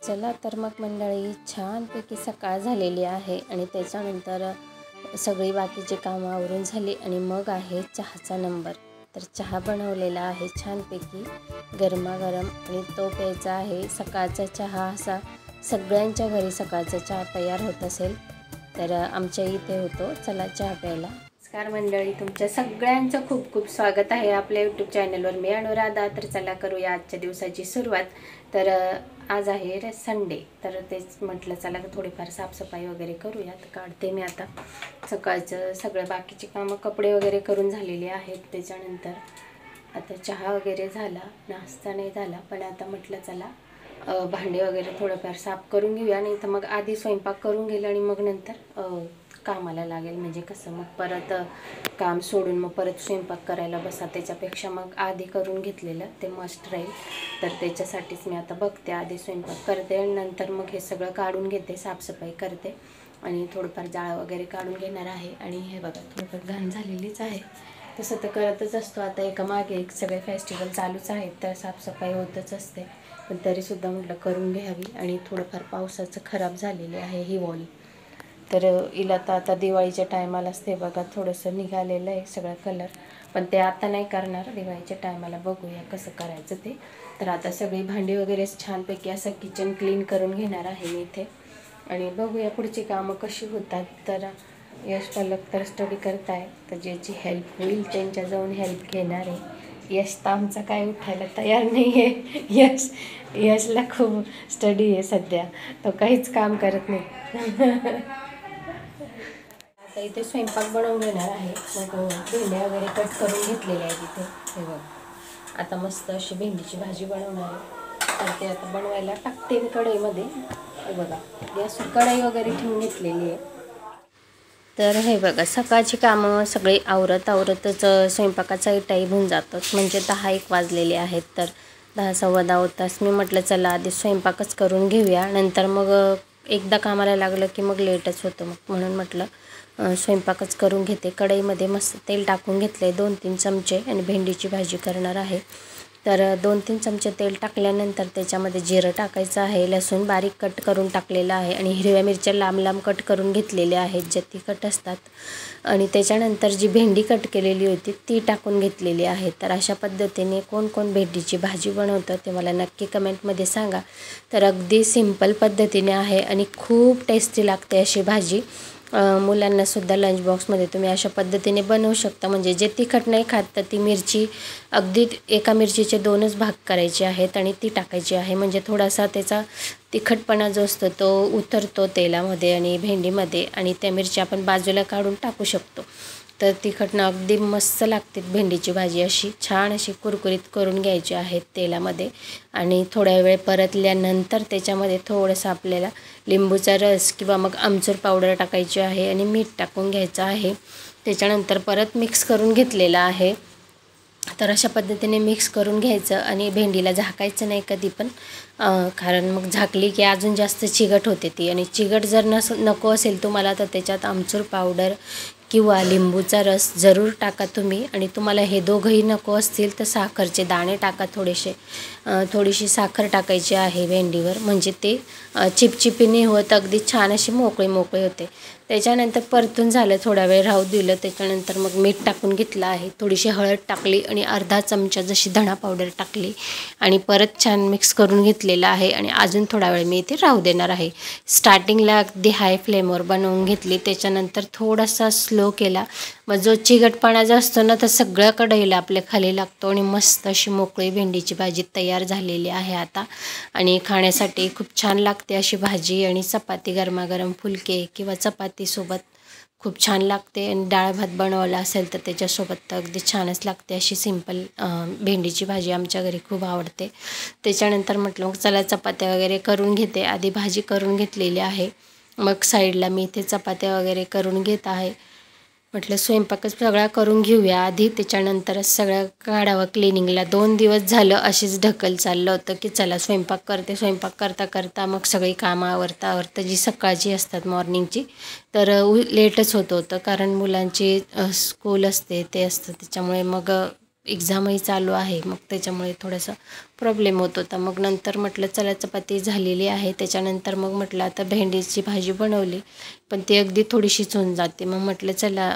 चला तर मग मंडळी छानपैकी सकाळ झालेली आहे आणि त्याच्यानंतर सगळी बाकीची कामं आवरून झाली आणि मग आहे चहाचा नंबर। तर चहा बनवलेला आहे छानपैकी गरमागरम आणि तो प्यायचा आहे। सकाळचा चहा असा सगळ्यांच्या घरी सकाळचा चहा तयार होत असेल तर आमच्या इथे होतो। चला चहा प्यायला। नमस्कार मंडळी, तुमच्या सगळ्यांचं खूप खूप स्वागत आहे आपल्या यूट्यूब चॅनलवर। मी अनुराधा। तर चला करूया आजच्या दिवसाची सुरुवात। तर आज आहे संडे, तर तेच म्हटलं चला थोडीफार साफसफाई वगैरे करूया। तर काढते मी आता सकाळचं सगळं बाकीची कामं, कपडे वगैरे करून झालेली आहेत। त्याच्यानंतर आता चहा वगैरे झाला, नाश्ता नाही झाला, पण आता म्हटलं चला भांडे वगैरे थोडंफार साफ करून घेऊया। नाही तर मग आधी स्वयंपाक करून गेलं आणि मग नंतर कामाला लागेल, म्हणजे कसं मग परत काम सोडून मग परत स्वयंपाक करायला बसा, त्याच्यापेक्षा मग आधी करून घेतलेलं ते मस्ट राहील। तर त्याच्यासाठीच मी आता बघते, आधी स्वयंपाक करते आणि नंतर मग हे सगळं काढून घेते, साफसफाई करते आणि थोडंफार जाळं वगैरे काढून घेणार आहे। आणि हे बघा थोडंफार घाण झालेलीच आहे, तसं तर करतच असतो। आता एका मागे एक सगळे फेस्टिवल चालूच आहेत तर साफसफाई होतच असते, पण तरीसुद्धा म्हटलं करून घ्यावी। आणि थोडंफार पावसाचं खराब झालेले आहे ही वॉल, तर हिला तर आता दिवाळीच्या टायमालाच ते बघा थोडंसं निघालेलं आहे सगळं कलर, पण ते आता नाही करणार, दिवाळीच्या टायमाला बघूया कसं करायचं ते। तर आता सगळी भांडी वगैरे छानपैकी असं किचन क्लीन करून घेणार आहे मी इथे आणि बघूया पुढची कामं कशी होतात। तर यश पालक तर स्टडी करताय, तर ज्याची हेल्प होईल त्यांच्या जाऊन हेल्प घेणार आहे। यश तर आमचा काय उठायला तयार नाही आहे। यशला खूप स्टडी आहे सध्या, तो काहीच काम करत नाही। आता इथे स्वयंपाक बनवून घेणार आहे, मग भेंड्या वगैरे कट करून घेतलेल्या आहेत इथे। हे बघ आता मस्त अशी भेंडीची भाजी बनवणार आहे, तर ते आता बनवायला टाकते मी कढईमध्ये। हे बघा गॅस कढई वगैरे ठेवून घेतलेली आहे। तर हे बघा सकाळची कामं सगळी आवरतच स्वयंपाकाचा टाईम होऊन जातो, म्हणजे 10-1 वाजलेले आहेत। तर 10-10:15 होताच मी म्हटलं चला आधी स्वयंपाकच करून घेऊया, नंतर मग एकदा कामाला लागलं की मग लेटच होतं, मग म्हणून म्हटलं स्वयंपाकच करून घेते। कढईमध्ये मस्त तेल टाकून घेतले 2-3 चमचे आणि भेंडीची भाजी करणार आहे। तर 2-3 चमचे तेल टाकल्यानंतर त्याच्यामध्ये जिरं टाकायचं आहे, लसूण बारीक कट करून टाकलेलं आहे आणि हिरव्या मिरच्या लांब लांब कट करून घेतलेल्या आहेत ज्या तिखट असतात, आणि त्याच्यानंतर जी भेंडी कट केलेली होती ती टाकून घेतलेली आहे। तर अशा पद्धतीने कोण कोण भेंडीची भाजी बनवतं ते मला नक्की कमेंटमध्ये सांगा। तर अगदी सिंपल पद्धतीने आहे आणि खूप टेस्टी लागते अशी भाजी। मुलांनासुद्धा लंच बॉक्समध्ये तुम्ही अशा पद्धतीने बनवू शकता, म्हणजे जे तिखट नाही खात तर ती मिरची अगदी एका मिरचीचे 2च भाग करायचे आहेत आणि ती टाकायची आहे, म्हणजे थोडासा त्याचा तिखटपणा जो असतो तो उतरतो तेलामध्ये आणि भेंडीमध्ये, आणि त्या मिरच्या आपण बाजूला काढून टाकू शकतो। तर तिखटनं अगदी मस्त लागते भेंडीची भाजी, अशी छान अशी कुरकुरीत करून घ्यायची आहे तेलामध्ये। आणि थोड्या वेळ परतल्यानंतर त्याच्यामध्ये थोडंसं आपल्याला लिंबूचा रस किंवा मग आमचूर पावडर टाकायची आहे आणि मीठ टाकून घ्यायचं आहे। त्याच्यानंतर परत मिक्स करून घेतलेलं आहे। तर अशा पद्धतीने मिक्स करून घ्यायचं आणि भेंडीला झाकायचं नाही कधी पण, कारण मग झाकली की अजून जास्त चिकट होते ती, आणि चिकट जर नको असेल तुम्हाला तर त्याच्यात आमचूर पावडर किंवा लिंबूचा रस जरूर टाका तुम्ही। आणि तुम्हाला हे दोघंही नको असतील तर साखरचे दाणे टाका थोडेसे, थोडीशी साखर टाकायची आहे भेंडीवर, म्हणजे ते चिपचिपीने होत अगदी छान अशी मोकळी होते। त्याच्यानंतर परतून झालं, थोडा वेळ राहू दिलं, त्याच्यानंतर मग मीठ टाकून घेतलं आहे, थोडीशी हळद टाकली आणि अर्धा चमचा जशी धणा पावडर टाकली आणि परत छान मिक्स करून घेतलेलं आहे। आणि अजून थोडा वेळ मी इथे राहू देणार आहे। स्टार्टिंगला अगदी हाय फ्लेमवर बनवून घेतली, त्याच्यानंतर थोडासा स्लो केला, मग जो चिकटपणा जो असतो ना तर सगळ्या कढईला आपल्या खाली लागतो आणि मस्त अशी मोकळी भेंडीची भाजी तयार झालेली आहे आता। आणि खाण्यासाठी खूप छान लागते अशी भाजी, आणि चपाती गरमागरम फुलके किंवा चपातीसोबत खूप छान लागते, आणि डाळ भात बनवला असेल तर त्याच्यासोबत तर अगदी छानच लागते अशी सिंपल भेंडीची भाजी आमच्या घरी खूप आवडते। त्याच्यानंतर म्हटलं मग चला चपात्या वगैरे करून घेते, आधी भाजी करून घेतलेली आहे, मग साईडला मी इथे चपात्या वगैरे करून घेत आहे। म्हटलं स्वयंपाकच सगळा करून घेऊया आधी, त्याच्यानंतरच सगळं काढावं क्लिनिंगला। 2 दिवस झालं अशीच ढकल चाललं होतं की चला स्वयंपाक करते, स्वयंपाक करता करता मग सगळी कामं आवरता जी सकाळची असतात मॉर्निंगची, तर लेटच होतं कारण मुलांची स्कूल असते ते असतं, त्याच्यामुळे मग एक्झामही चालू आहे, मग त्याच्यामुळे थोडंसं प्रॉब्लेम होत होता. मग नंतर म्हटलं चला चपाती झालेली आहे, त्याच्यानंतर मग म्हटलं आता भेंडीची भाजी बनवली, पण ती अगदी थोडीशीच होऊन जाते. मग म्हटलं चला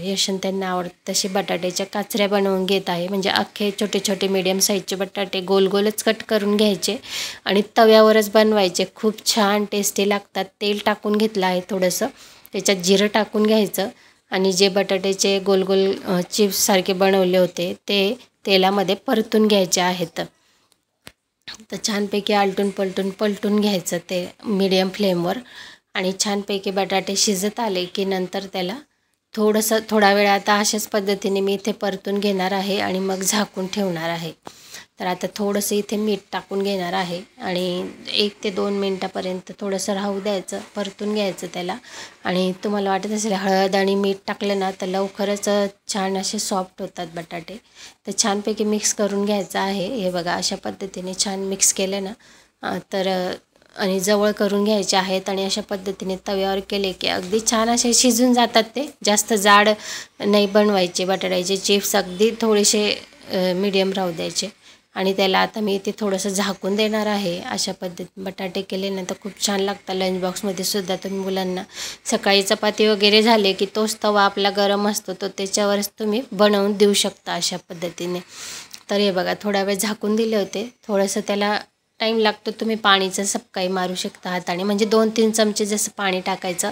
यशन त्यांना आवडतं तसे बटाट्याच्या काचऱ्या बनवून घेत आहे. म्हणजे अख्खे छोटे छोटे मीडियम साईजचे बटाटे गोल गोलच कट करून घ्यायचे आणि तव्यावरच बनवायचे. खूप छान टेस्टी लागतात. तेल टाकून घेतलं आहे थोडंसं, त्याच्यात जिरं टाकून घ्यायचं आणि जे बटाट्याचे गोल गोल चिप्ससारखे बनवले होते ते तेलामध्ये परतून घ्यायचे आहेत. तर छानपैकी पलटून घ्यायचं ते मीडियम फ्लेमवर. आणि छानपैकी बटाटे शिजत आले की नंतर त्याला थोडा वेळ आता अशाच पद्धतीने मी इथे परतून घेणार आहे आणि मग झाकून ठेवणार आहे. तर आता थोडंसं इथे मीठ टाकून घेणार आहे आणि 1 ते 2 मिनटापर्यंत थोडंसं राहू द्यायचं, परतून घ्यायचं त्याला. आणि तुम्हाला वाटत असेल हळद आणि मीठ टाकलं ना तर लवकरच छान असे सॉफ्ट होतात बटाटे. तर छानपैकी मिक्स करून घ्यायचं आहे. हे बघा अशा पद्धतीने छान मिक्स केलं ना तर आणि जवळ करून घ्यायचे आहेत आणि अशा पद्धतीने तव्यावर केले की अगदी छान असे शिजून जातात. ते जास्त जाड नाही बनवायचे बटाट्याचे चिप्स, अगदी थोडेसे मीडियम राहू द्यायचे. आणि त्याला आता मी इथे थोडंसं झाकून देणार आहे. अशा पद्धतीने बटाटे केले ना तर खूप छान लागतात. लंच बॉक्समध्ये सुद्धा तुम्ही मुलांना सकाळी चपाती वगैरे झाले की तोच तवा आपला गरम असतो तो त्याच्यावरच तुम्ही बनवून देऊ शकता अशा पद्धतीने. तर हे बघा थोडा वेळ झाकून दिले होते. थोडंसं त्याला टाईम लागतो. तुम्ही पाणीचं सपकाई मारू शकता हाताने, म्हणजे 2-3 चमचे जसं पाणी टाकायचं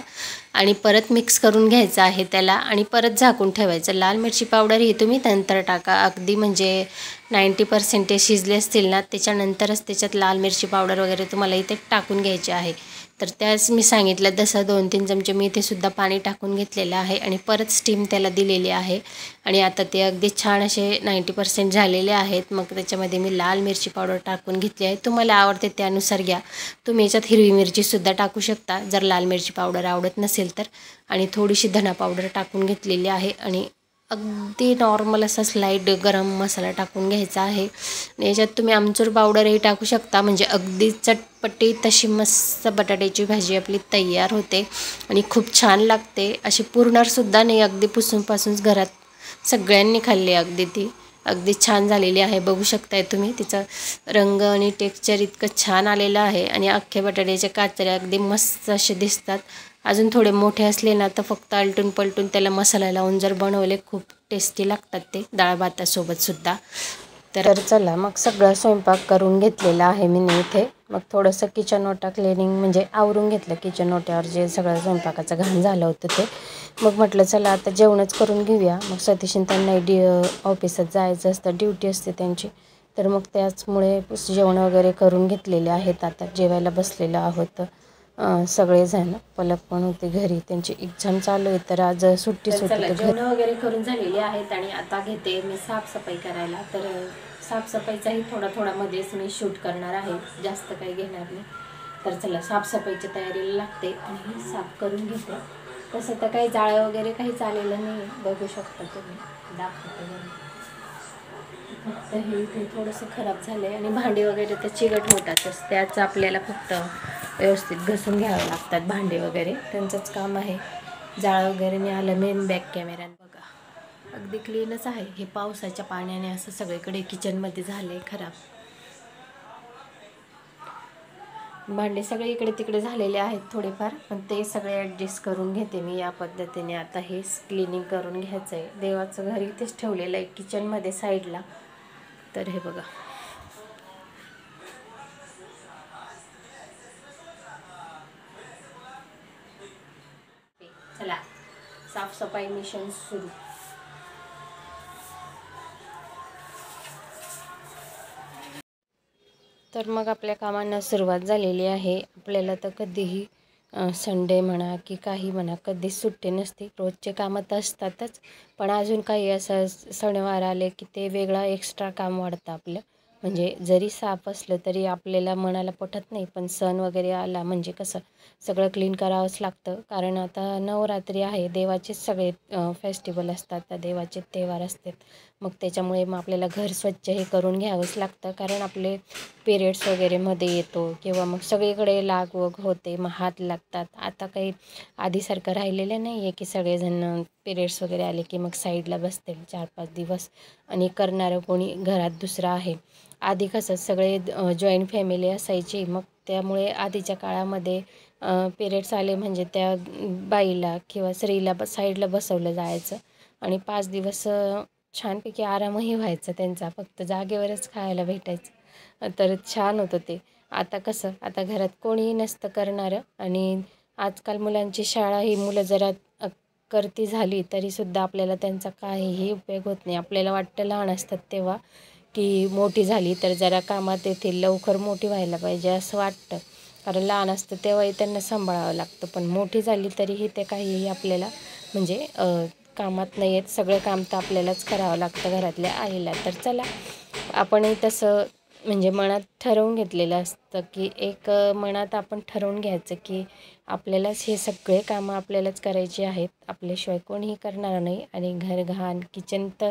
आणि परत मिक्स करून घ्यायचं आहे त्याला आणि परत झाकून ठेवायचं. लाल मिरची पावडर ही तुम्ही नंतर टाका. अगदी म्हणजे 90% शिजले असतील ना त्याच्यानंतरच त्याच्यात लाल मिरची पावडर वगैरे तुम्हाला इथे टाकून घ्यायची आहे. तर त्याच मी सांगितलं तसं 2-3 चमचे मी इथे सुद्धा पाणी टाकून घेतलेलं आहे आणि परत स्टीम त्याला दिलेली आहे. आणि आता ते अगदी छान असे 90% झालेले आहेत. मग त्याच्यामध्ये मी लाल मिरची पावडर टाकून घेतली आहे. तुम्हाला आवडते त्यानुसार घ्या. तुम्ही याच्यात हिरवी मिरचीसुद्धा टाकू शकता जर लाल मिरची पावडर आवडत नसेल तर. आणि थोडीशी धना पावडर टाकून घेतलेली आहे आणि अगदी नॉर्मल असा स्लाईड गरम मसाला टाकून घ्यायचा आहे. आणि याच्यात तुम्ही आमचूर पावडरही टाकू शकता, म्हणजे अगदी चटपटी तशी मस्त बटाट्याची भाजी आपली तयार होते आणि खूप छान लागते. अशी पुरणारसुद्धा नाही, अगदी पुसूनपासूनच घरात सगळ्यांनी खाल्ली. ती अगदी छान झालेली आहे. बघू शकताय तुम्ही तिचा रंग आणि टेक्स्चर इतकं छान आलेलं आहे आणि अख्खे बटाट्याचे काचऱ्या अगदी मस्त असे दिसतात. अजून थोडे मोठे असले ना तर फक्त आलटून पलटून त्याला मसाला लावून जर बनवले खूप टेस्टी लागतात ते डाळ भातासोबतसुद्धा. तर चला मग सगळं स्वयंपाक करून घेतलेला आहे मी इथे. मग थोडंसं किचन ओटा क्लिनिंग म्हणजे आवरून घेतलं. किचन ओट्यावर जे सगळं स्वयंपाकाचं घाण झालं होतं ते. मग म्हटलं चला आता जेवणच करून घेऊया. मग सतीशन त्यांना ऑफिसात जायचं असतं, ड्युटी असते त्यांची. तर मग त्याचमुळे जेवण वगैरे करून घेतलेले आहेत. आता जेवायला बसलेलं आहोत सगळेजण. पलक पण होते घरी, त्यांची एक्झाम चालू आहे तर आज सुट्टीच होती. जेवण वगैरे करून झालेली आहेत आणि आता घेते मी साफसफाई करायला. तर साफसफाईचाही थोडा मध्येच मी शूट करणार आहे, जास्त काही घेणार नाही. तर चला साफसफाईच्या तयारीला लागते आणि साफ करून घेते. तसं तर काही जाळं वगैरे काहीच आलेलं नाही, बघू शकता तुम्ही, दाखवते. फक्त हे इथे थोडंसं खराब झालं आहे आणि भांडी वगैरे तर चिकट होतातच. त्याच आपल्याला फक्त व्यवस्थित घसून घ्यावं लागतात भांडे वगैरे, त्यांचंच काम आहे. जाळं वगैरे नाही आलं मेन बॅक कॅमेऱ्यात. बघा अगदी क्लीनच आहे. हे पावसाच्या पाण्याने असं सगळीकडे किचनमध्ये झालं आहे खराब. भांडे सगळे इकडे तिकडे झालेले आहेत थोडेफार, पण ते सगळे ॲडजस्ट करून घेते मी या पद्धतीने. आता हे क्लिनिंग करून घ्यायचं आहे. देवाचं घर इथेच ठेवलेलं आहे किचनमध्ये साईडला. तर हे बघा चला साफसफाई मिशन सुरू. तर मग आपल्या कामांना सुरुवात झालेली आहे. आपल्याला तर कधीही संडे म्हणा की काही म्हणा कधीच सुट्टी नसते. रोजचे कामं तर असतातच, पण अजून काही असं सणवार आले की ते वेगळा एक्स्ट्रा काम वाढतं आपलं. म्हणजे जरी साफ असलं तरी आपल्याला मनाला पटत नाही, पण सण वगैरे आला म्हणजे कसं सगळं क्लीन करावंच लागतं. कारण आता नवरात्री आहे, देवाचेच सगळे फेस्टिवल असतात, त्या देवाचे त्योहार असतात. मग त्याच्यामुळे मग आपल्याला घर स्वच्छ हे करून घ्यावंच लागतं, कारण आपले पिरियड्स वगैरे मध्ये येतो किंवा मग सगळीकडे लागवग होते, मग हात लागतात. आता काही आधीसारखं राहिलेलं नाही आहे की सगळेजण पिरियड्स वगैरे आले की मग साईडला बसतील 4-5 दिवस आणि करणारं कोणी घरात दुसरं आहे. आधी कसं सगळे जॉईंट फॅमिली असायची, मग त्यामुळे आधीच्या काळामध्ये पिरियड्स आले म्हणजे त्या बाईला किंवा स्त्रीला साईडला बसवलं जायचं आणि 5 दिवस छानपैकी आरामही व्हायचा त्यांचा, फक्त जागेवरच खायला भेटायचं. तर छान होतं ते. आता कसं, आता घरात कोणीही नसतं करणारं आणि आजकाल मुलांची शाळा ही मुलं जरा करती झाली तरीसुद्धा आपल्याला त्यांचा काहीही उपयोग होत नाही. आपल्याला वाटतं लहान असतात तेव्हा की मोठी झाली तर जरा कामात येतील, लवकर मोठी व्हायला पाहिजे असं वाटतं. कारण लहान असतं तेव्हाही त्यांना सांभाळावं लागतं, पण मोठी झाली तरीही ते काहीही आपल्याला म्हणजे कामात नाही येत. सगळं काम तर आपल्यालाच करावं लागतं घरातल्या आईला. तर चला आपणही तसं म्हणजे मनात ठरवून घेतलेलं असतं की एक मनात आपण ठरवून घ्यायचं की आपल्यालाच हे सगळे कामं आपल्यालाच करायचे आहेत, आपल्याशिवाय कोणीही करणार नाही. आणि घर घाण किचन तर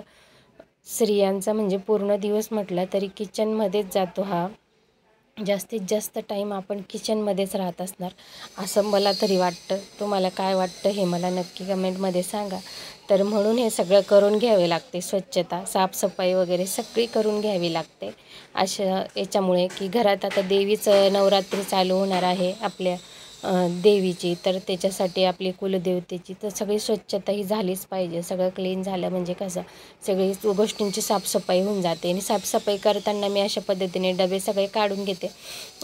स्त्रियांचा म्हणजे पूर्ण दिवस म्हटला तरी किचनमध्येच जातो. हा जास्तीत जास्त टाईम आपण किचनमध्येच राहत असणार असं मला तरी वाटतं. तुम्हाला काय वाटतं हे मला नक्की कमेंटमध्ये सांगा. तर म्हणून हे सगळं करून घ्यावे लागते, स्वच्छता साफसफाई वगैरे सगळी करून घ्यावी लागते. अशा याच्यामुळे की घरात आता देवीचं नवरात्री चालू होणार आहे आपल्या देवीची, तर त्याच्यासाठी आपली कुलदेवतेची तर सगळी स्वच्छता ही झालीच पाहिजे. सगळं क्लीन झालं म्हणजे कसं सगळी गोष्टींची साफसफाई होऊन जाते. आणि साफसफाई करताना मी अशा पद्धतीने डबे सगळे काढून घेते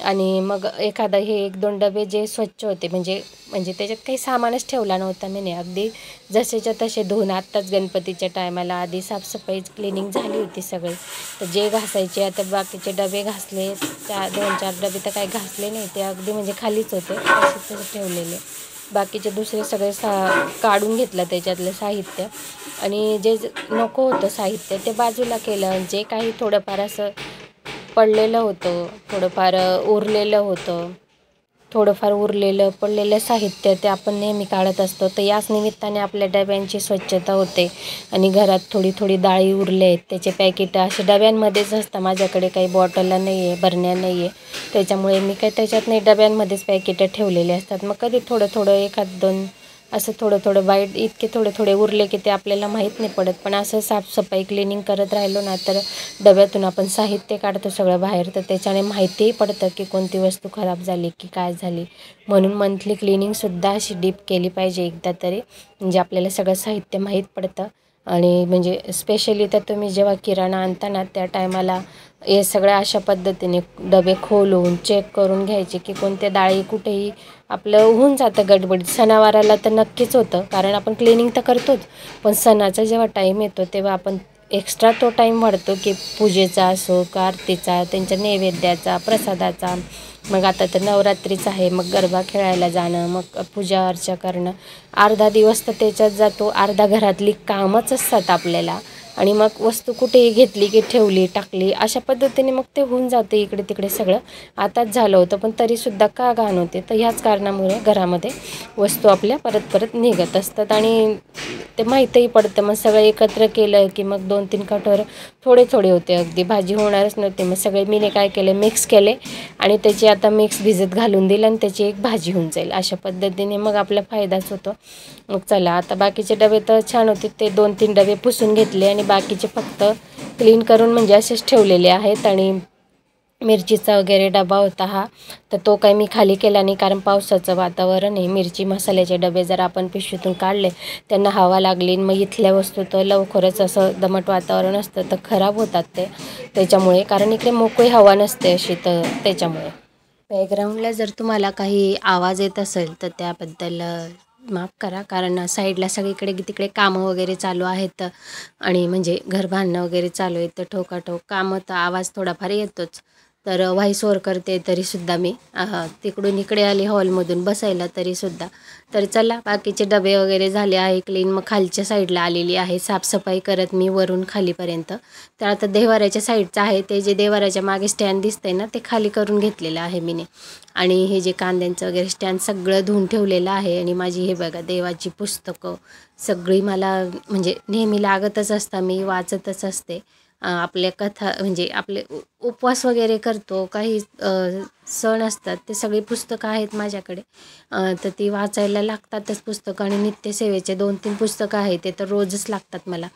आणि मग एखादा हे 1-2 डबे जे स्वच्छ होते म्हणजे म्हणजे त्याच्यात काही सामानच ठेवला नव्हता मी, अगदी जसेच्या तसे धुवून. आत्ताच गणपतीच्या टायमाला आधी साफसफाई क्लिनिंग झाली होती सगळी, तर जे घासायचे आता बाकीचे डबे घासले, 2-4 डबे तर काही घासले नाही, ते अगदी म्हणजे खालीच होते तसेच ठेवलेले. बाकीचे दुसरे सगळे काढून घेतलं त्याच्यातलं साहित्य आणि जे नको होतं साहित्य ते बाजूला केलं. जे काही थोडंफार असं पडलेलं होतं, थोडंफार उरलेलं पडलेलं साहित्य ते आपण नेहमी काढत असतो. तर याच निमित्ताने आपल्या डब्यांची स्वच्छता होते. आणि घरात थोडी थोडी डाळी उरले आहेत त्याचे पॅकेट असे डब्यांमध्येच असतात. माझ्याकडे काही बॉटलला नाही आहे, बरण्या नाही आहे, त्याच्यामुळे मी काही त्याच्यात नाही, डब्यांमध्येच पॅकेटं ठेवलेले असतात. मग कधी थोडं थोडं 1-2 असं थोडं थोडं बाईट इतके थोडे थोडे उरले की ते आपल्याला माहीत नाही पडत. पण असं साफसफाई क्लिनिंग करत राहिलो ना तर डब्यातून आपण साहित्य काढतो सगळं बाहेर, तर त्याच्याने माहितीही पडतं की कोणती वस्तू खराब झाली की काय झाली. म्हणून मंथली क्लिनिंगसुद्धा अशी डीप केली पाहिजे एकदा तरी, म्हणजे आपल्याला सगळं साहित्य माहीत पडतं. आणि म्हणजे स्पेशली तर तुम्ही जेव्हा किराणा आणता ना त्या टायमाला हे सगळं अशा पद्धतीने डबे खोलून चेक करून घ्यायचे की कोणत्या डाळी कुठेही आपलं होऊन जातं गडबडीत. सणावाराला तर नक्कीच होतं, कारण आपण क्लिनिंग तर करतोच, पण सणाचा जेव्हा टाईम येतो तेव्हा आपण एक्स्ट्रा तो टाईम वाढतो की पूजेचा असो का आरतीचा, त्यांच्या नैवेद्याचा, प्रसादाचा. मग आता तर नवरात्रीच आहे, मग गरबा खेळायला जाणं, मग पूजा अर्चा करणं, अर्धा दिवस तर त्याच्यात जातो. अर्धा घरातली कामच असतात आपल्याला आणि मग वस्तू कुठेही घेतली की ठेवली टाकली अशा पद्धतीने मग ते होऊन जाते इकडे तिकडे सगळं. आताच झालं होतं पण तरीसुद्धा का घाण होते, तर ह्याच कारणामुळे घरामध्ये वस्तू आपल्या परत परत निघत असतात आणि ते माहीतही पडतं. मग सगळं एकत्र केलं की मग 2-3 कटोर थोडे थोडे होते, अगदी भाजी होणारच नव्हते. मग सगळे मीने काय केले, मिक्स केले आणि त्याची आता मिक्स भिजत घालून दिलं आणि त्याची एक भाजी होऊन जाईल. अशा पद्धतीने मग आपला फायदाच होतो. मग चला आता बाकीचे डबे तर छान होते, ते 2-3 डबे पुसून घेतले आणि बाकीचे फक्त क्लीन करून म्हणजे असेच ठेवलेले आहेत. आणि मिरचीचा वगैरे डबा होता हा, तर तो काही मी खाली केला नाही, कारण पावसाचं वातावरण आहे. मिरची मसाल्याचे डबे जर आपण पिशवीतून काढले त्यांना हवा लागली मग इथल्या वस्तू तर लवकरच असं दमट वातावरण असतं तर खराब होतात ते, त्याच्यामुळे. कारण इकडे मोकळी हवा नसते अशी, तर त्याच्यामुळे. बॅकग्राऊंडला जर तुम्हाला काही आवाज येत असेल तर त्याबद्दल माफ करा, कारण साईडला सगळीकडे तिकडे कामं वगैरे चालू आहेत आणि म्हणजे घर बांधणं वगैरे चालू आहे, तर ठोकाठोक कामं तर आवाज थोडाफार येतोच. तर व्हॉइस ओव्हर करते तरीसुद्धा मी तिकडून इकडे आली हॉलमधून बसायला तरीसुद्धा. तर चला बाकीचे डबे वगैरे झाले आहे क्लीन. मग खालच्या साईडला आलेली आहे साफसफाई करत मी वरून खालीपर्यंत. तर आता देवाऱ्याच्या साईडचं आहे ते जे देवाऱ्याच्या मागे स्टँड दिसतंय ना ते खाली करून घेतलेलं आहे मीने. आणि हे जे कांद्यांचं वगैरे स्टँड सगळं धुवून ठेवलेलं आहे. आणि माझी हे बघा देवाची पुस्तकं सगळी मला म्हणजे नेहमी लागतच असतात, मी वाचतच असते. आपल्या कथा म्हणजे आपले उपवास वगैरे करतो, काही सण असतात, ते सगळी पुस्तकं आहेत माझ्याकडे. तर ती वाचायला लागतातच पुस्तकं. आणि नित्यसेवेचे 2-3 पुस्तकं आहेत ते तर रोजच लागतात मला.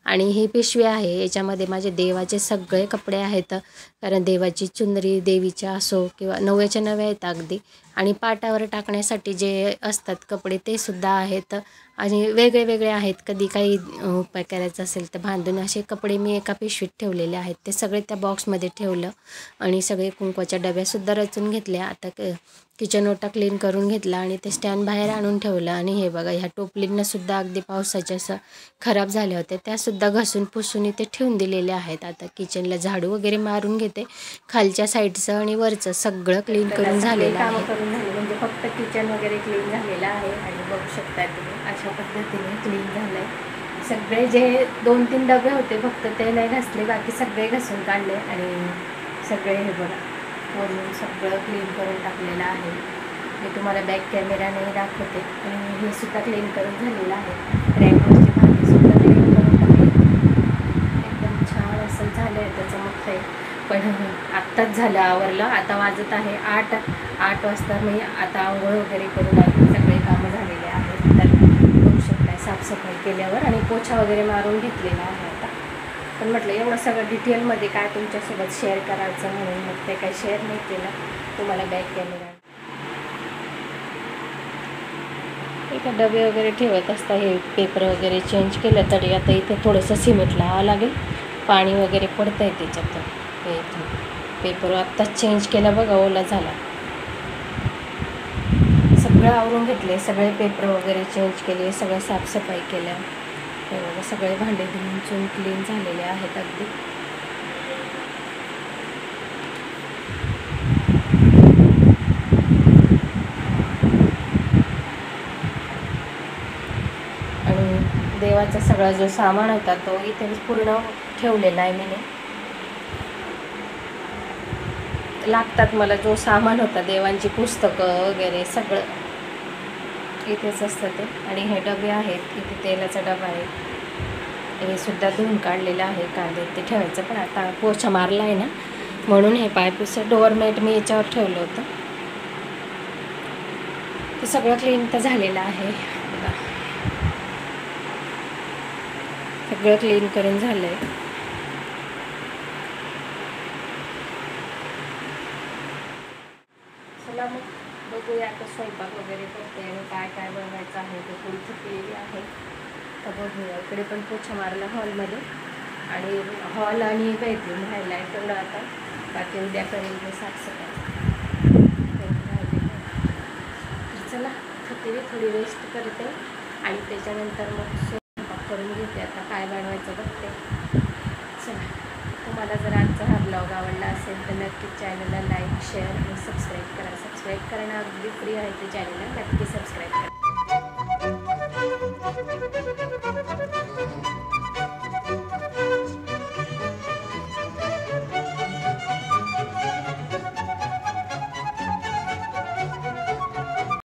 आणि ही पिशवी आहे याच्यामध्ये माझे देवाचे सगळे कपडे आहेत. कारण देवाची चुनरी देवीच्या असो किंवा नव्याच्या नव्या आहेत अगदी. आणि पाटावर टाकण्यासाठी जे असतात कपडे ते सुद्धा आहेत. आणि वेगळे वेगळे आहेत, कधी काही उपाय करायचा असेल तर बांधून असे कपडे मी एका पिशवीत ठेवलेले आहेत. ते सगळे त्या बॉक्समध्ये ठेवलं. आणि सगळे कुंकवाच्या डब्यासुद्धा रचून घेतल्या. आता किचन ओटा क्लीन करून घेतला आणि ते स्टँड बाहेर आणून ठेवलं. आणि हे बघा ह्या टोपलींनासुद्धा अगदी पावसाच्या असं खराब झाल्या होत्या, त्यासुद्धा घासून पुसून इथे ठेवून दिलेल्या आहेत. आता किचनला झाडू वगैरे मारून घेते, खालच्या साईडचं आणि वरचं सगळं क्लीन करून झालेलं आहे. करून झाले म्हणजे फक्त किचन वगैरे क्लीन झालेलं आहे. आणि बघू शकता तुम्ही अशा पद्धतीने क्लीन झालं आहे. सगळे जे 2-3 डबे होते फक्त ते नाही घासले, बाकी सगळे घासून काढले. आणि सगळे हे बघा वरून सगळं क्लीन करून टाकलेलं आहे. मी तुम्हाला बॅक कॅमेराने दाखवते. आणि हे सुद्धा क्लीन करून झालेलं आहे. रॅकवरची भांडीसुद्धा क्लीन करून टाकली. एकदम छान असं झालं आहे त्याचं मोठं आहे. पण आत्ताच झालं आवरलं. आता वाजत आहे 8 वाजता. मी आता आंघोळ वगैरे करून आली, सगळे कामं झालेले आहेत. तर बघू शकता साफसफाई केल्यावर आणि पोछा वगैरे मारून घेतलेला आहे आता. पण म्हटलं एवढं सगळं डिटेलमध्ये काय तुमच्यासोबत शेअर करायचं म्हणून मग ते काही शेअर नाही केलं. तुम्हाला बॅक कॅमेरा एका डबे वगैरे ठेवत असता. हे पेपर वगैरे चेंज केलं तरी आता इथे थोडंसं सिमेंट लावावं लागेल, पाणी वगैरे पडतं आहे त्याच्यात. हे इथं पेपर आत्ताच चेंज केला बघा, ओला झाला. सगळं आवरून घेतले, सगळे पेपर वगैरे चेंज केले, सगळं साफसफाई केल्या. हे बघा सगळे भांडे धुवून चून क्लीन झालेले आहेत अगदी. आणि देवाचा सगळा जो सामान होता तो इथे पूर्ण ठेवलेला आहे मीने. लागतात मला जो सामान होता देवांची पुस्तकं वगैरे सगळं इथेच असतं ते. आणि हे डबे आहेत, इथे तेलाचा डबा आहे, हे सुद्धा धुवून काढलेलं आहे. कांदे ते ठेवायचं, पण आता पोछा मारला आहे ना म्हणून हे पायपुसं डोअरमॅट मी याच्यावर ठेवलं होतं. ते सगळं क्लीन तर झालेलं आहे. सगळं क्लीन करून झालं आहे. चला मग बघूया आता स्वयंपाक वगैरे करते आणि काय काय बनवायचं आहे ते थोडी थकलेली आहे. तर बघूया. इकडे पण पोछा मारला हॉलमध्ये आणि हॉल आणि बेडरूम राहिला आहे तेवढं आता. बाकी उद्या करेल मी साफसफाई. चला थकली थोडी रेस्ट करते आणि त्याच्यानंतर मग स्वयंपाक करून घेते. आता काय बनवायचं बघते. चला तुम्हाला जर आजचा हा ब्लॉग आवडला असेल तर नक्कीच चॅनलला लाईक शेअर आणि सबस्क्राईब करा. सबस्क्राईब करणं अगदी फ्री आहे, ते चॅनलला नक्की सबस्क्राईब करा.